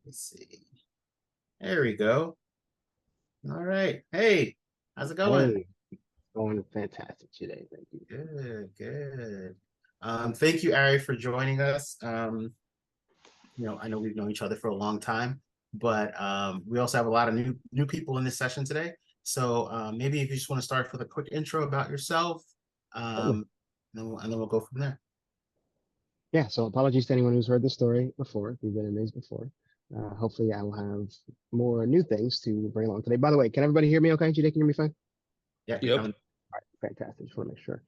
Let's see. There we go. All right. Hey, how's it going? Hey, going fantastic today. Thank you. Good, good. Thank you, Arie, for joining us. I know we've known each other for a long time, but we also have a lot of new people in this session today. So maybe if you just want to start with a quick intro about yourself, Certainly. um, and then we'll go from there. Yeah, so apologies to anyone who's heard this story before, if you've been amazed before. Hopefully I will have more new things to bring along today. By the way, can everybody hear me okay? Jide, can you hear me fine? Yeah, you're Yep. coming. All right, fantastic. Just want to make sure.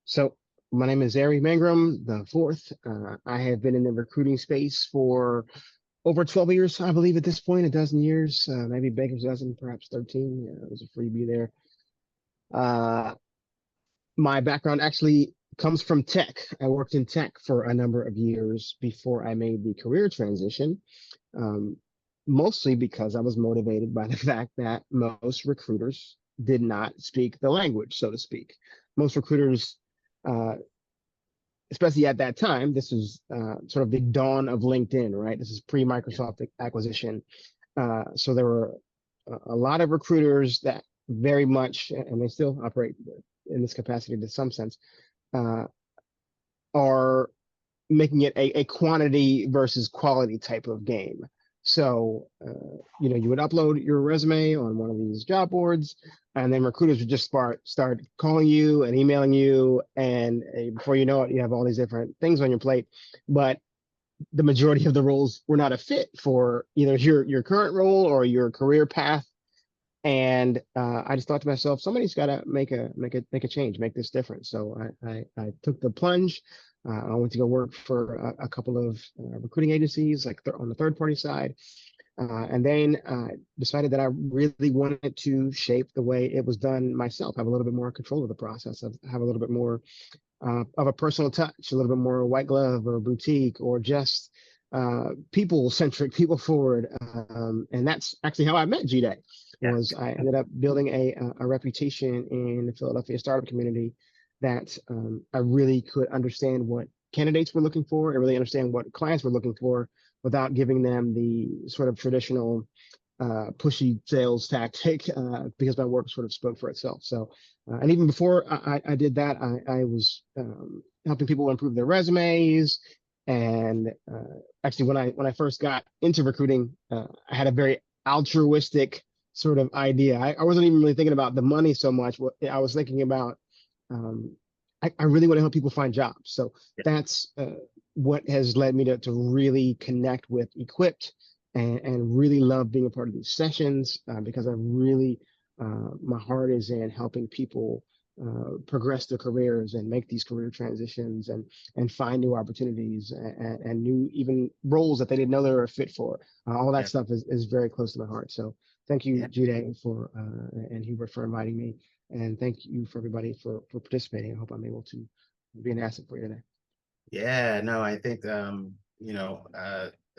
So my name is Arie Mangrum the fourth. I have been in the recruiting space for over 12 years, I believe at this point, a dozen years, maybe baker's dozen, perhaps 13. Yeah, it was a freebie there. Uh, my background actually comes from tech. I worked in tech for a number of years before I made the career transition, um, mostly because I was motivated by the fact that most recruiters did not speak the language, so to speak. Most recruiters, uh, especially at that time, this was sort of the dawn of LinkedIn, right? This is Yeah, pre-Microsoft acquisition. So there were a lot of recruiters that very much, and they still operate in this capacity to some sense, uh, are making it a quantity versus quality type of game. So, you would upload your resume on one of these job boards, and then recruiters would just start calling you and emailing you, and before you know it, you have all these different things on your plate. But the majority of the roles were not a fit for either your current role or your career path. And I just thought to myself, somebody's got to make a change, make this different. So I took the plunge. I went to go work for a couple of recruiting agencies, like on the third party side, and then decided that I really wanted to shape the way it was done myself, have a little bit more control of the process, have a little bit more of a personal touch, a little bit more white glove or boutique or just people centric, people forward. And that's actually how I met Jide. yeah, Was I ended up building a reputation in the Philadelphia startup community that I really could understand what candidates were looking for and really understand what clients were looking for without giving them the sort of traditional pushy sales tactic because my work sort of spoke for itself. So, and even before I did that, I was helping people improve their resumes. And actually, when I first got into recruiting, I had a very altruistic sort of idea. I wasn't even really thinking about the money so much. What I was thinking about, um, I really want to help people find jobs. So yeah, that's what has led me to really connect with Equipped and really love being a part of these sessions because I really, my heart is in helping people progress their careers and make these career transitions and find new opportunities and new even roles that they didn't know they were a fit for. All that yeah, stuff is very close to my heart. So thank you, yeah. Jide, for and Hubert for inviting me, and thank you for everybody for participating. I hope I'm able to be an asset for you today. Yeah, no, I think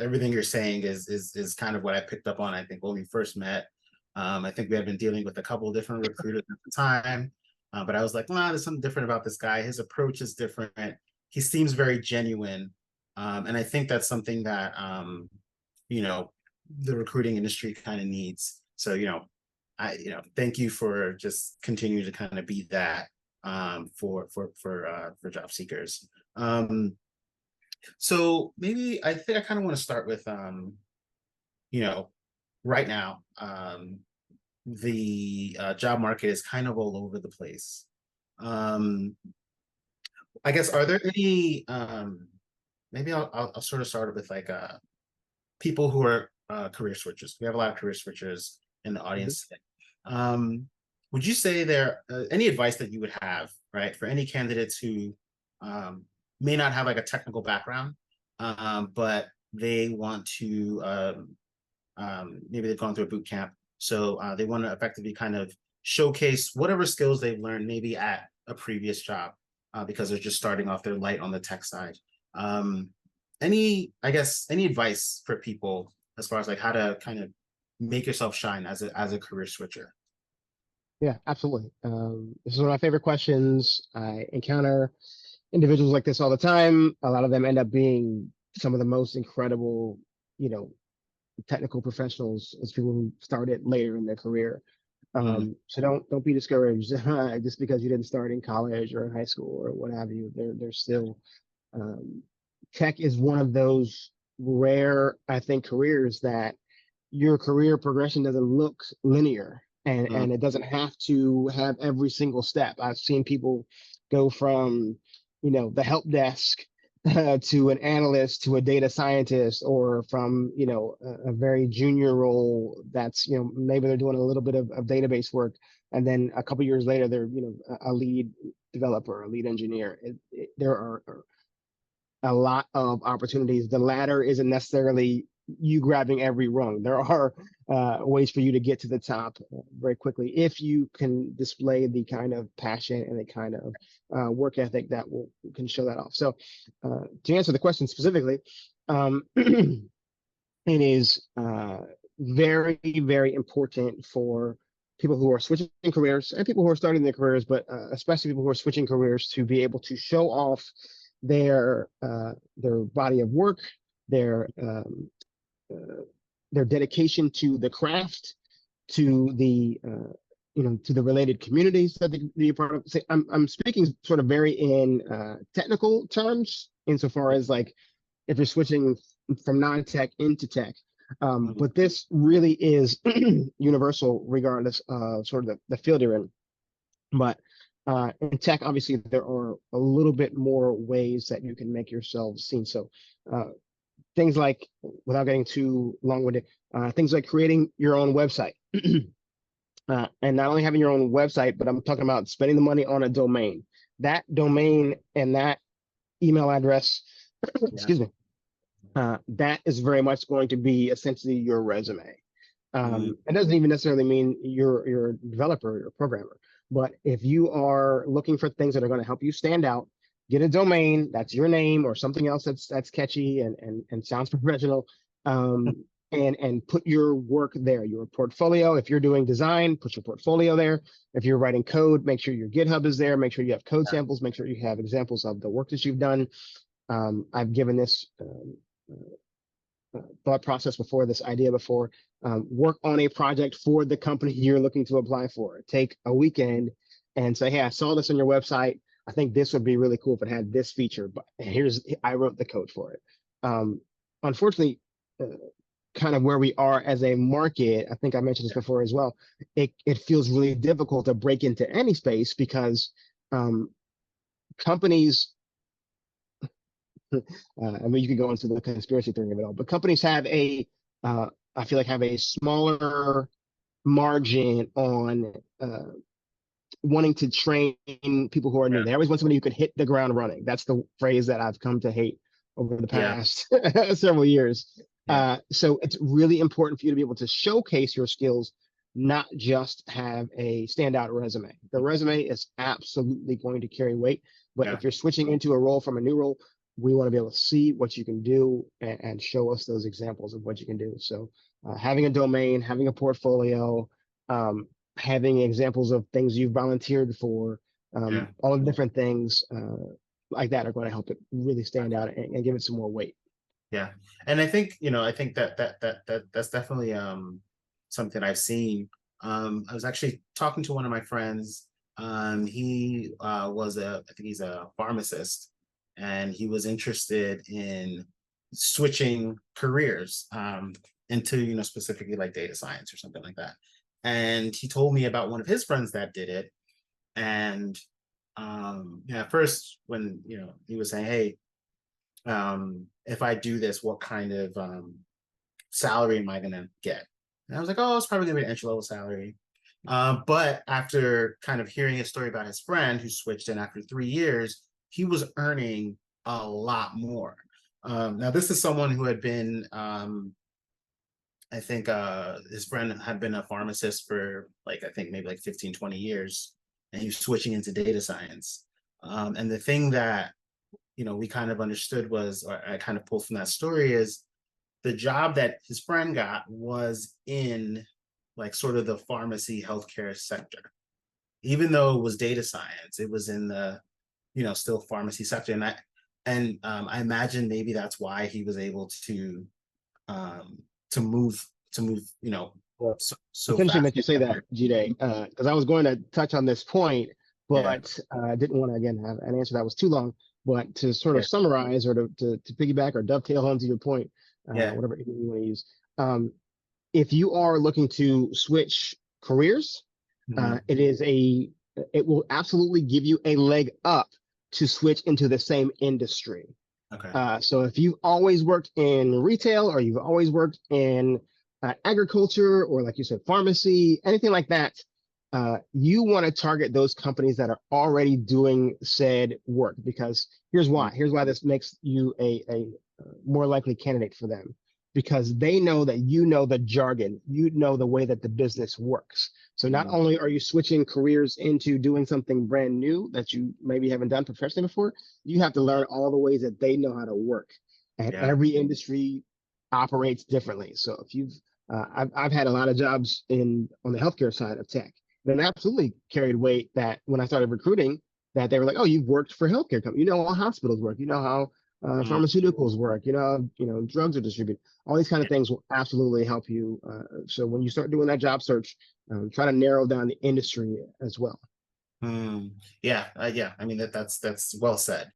everything you're saying is kind of what I picked up on. I think when we first met, I think we had been dealing with a couple of different recruiters at the time, but I was like, nah, there's something different about this guy. His approach is different. He seems very genuine, and I think that's something that you know the recruiting industry kind of needs. So thank you for just continuing to kind of be that for job seekers. So maybe I think I kind of want to start with you know, right now, the job market is kind of all over the place. Um, I guess are there any maybe I'll sort of start with like people who are career switchers. We have a lot of career switchers in the Mhm. audience today. Um, would you say there any advice that you would have, right, for any candidates who um, may not have like a technical background, but they want to maybe they've gone through a boot camp, so they want to effectively kind of showcase whatever skills they've learned maybe at a previous job because they're just starting off, they're light on the tech side. Um, I guess any advice for people as far as like how to kind of make yourself shine as a career switcher? Yeah, absolutely. This is one of my favorite questions. I encounter individuals like this all the time. A lot of them end up being some of the most incredible technical professionals as people who started later in their career. So don't be discouraged just because you didn't start in college or in high school or what have you. There's still um, tech is one of those rare, I think, careers that your career progression doesn't look linear, and it doesn't have to have every single step. I've seen people go from the help desk to an analyst to a data scientist, or from a very junior role that's maybe they're doing a little bit of database work, and then a couple years later they're a lead developer, a lead engineer. There are a lot of opportunities. The ladder isn't necessarily you grabbing every rung. There are ways for you to get to the top very quickly if you can display the kind of passion and the kind of work ethic that can show that off. So to answer the question specifically, it is very, very important for people who are switching careers and people who are starting their careers, but especially people who are switching careers, to be able to show off their body of work, their dedication to the craft, to the to the related communities that they are part of. Say, I'm speaking sort of very in technical terms, insofar as like if you're switching from non-tech into tech. But this really is universal, regardless of sort of the field you're in. But in tech, obviously, there are a little bit more ways that you can make yourself seen. So things like, without getting too long-winded, things like creating your own website. And not only having your own website, but I'm talking about spending the money on a domain. That domain and that email address, excuse me, that is very much going to be essentially your resume. It doesn't even necessarily mean you're a developer or a programmer, but if you are looking for things that are going to help you stand out, get a domain that's your name or something else that's catchy and sounds professional, and put your work there, your portfolio. If you're doing design, put your portfolio there. If you're writing code, make sure your GitHub is there. Make sure you have code samples. Make sure you have examples of the work that you've done. I've given this thought process before, this idea before. Work on a project for the company you're looking to apply for. Take a weekend and say, hey, I saw this on your website. I think this would be really cool if it had this feature, but I wrote the code for it. Unfortunately, kind of where we are as a market, I think I mentioned this before as well, it feels really difficult to break into any space because companies, I mean, you could go into the conspiracy theory of it all, but companies have I feel like have a smaller margin on wanting to train people who are new. They always want somebody who could hit the ground running. That's the phrase that I've come to hate over the past several years. So it's really important for you to be able to showcase your skills, not just have a standout resume. The resume is absolutely going to carry weight, but if you're switching into a role from a new role, we want to be able to see what you can do and show us those examples of what you can do. So having a domain, having a portfolio, having examples of things you've volunteered for, all the different things like that are going to help it really stand out and give it some more weight. Yeah. And I think, I think that's definitely something I've seen. I was actually talking to one of my friends. He I think he's a pharmacist, and he was interested in switching careers into, specifically like data science or something like that. And he told me about one of his friends that did it. And at first when, he was saying, hey, if I do this, what kind of salary am I going to get? And I was like, oh, it's probably going to be an entry-level salary. But after kind of hearing a story about his friend who switched in after 3 years, he was earning a lot more. Now, this is someone who had been, I think his friend had been a pharmacist for I think maybe 15, 20 years, and he was switching into data science. And the thing that, we kind of understood was, or I kind of pulled from that story, is the job that his friend got was in sort of the pharmacy healthcare sector. Even though it was data science, it was in the, still pharmacy sector. And I imagine maybe that's why he was able to to move Well, so it's interesting fast. that you say that, Jide, because I was going to touch on this point, Yeah, but I didn't want to again have an answer that was too long. But to sort yeah, of summarize or to piggyback or dovetail onto your point, yeah. whatever you want to use, um, if you are looking to switch careers, Mhm. it will absolutely give you a leg up to switch into the same industry. Okay. So if you've always worked in retail or you've always worked in agriculture or, like you said, pharmacy, anything like that, you want to target those companies that are already doing said work, because here's Mm. why. Here's why this makes you a more likely candidate for them, because they know that you know the jargon, you know the way that the business works. So not Mm. only are you switching careers into doing something brand new that you maybe haven't done professionally before, you have to learn all the ways that they know how to work. And Yeah. every industry operates differently. So if I've had a lot of jobs on the healthcare side of tech, and it absolutely carried weight that when I started recruiting, that they were like, "Oh, you've worked for healthcare companies. You know how hospitals work. You know how Mm. pharmaceuticals work. You know drugs are distributed. All these kind of Yeah. things will absolutely help you. So when you start doing that job search, try to narrow down the industry as well." Yeah. Yeah. I mean that's well said.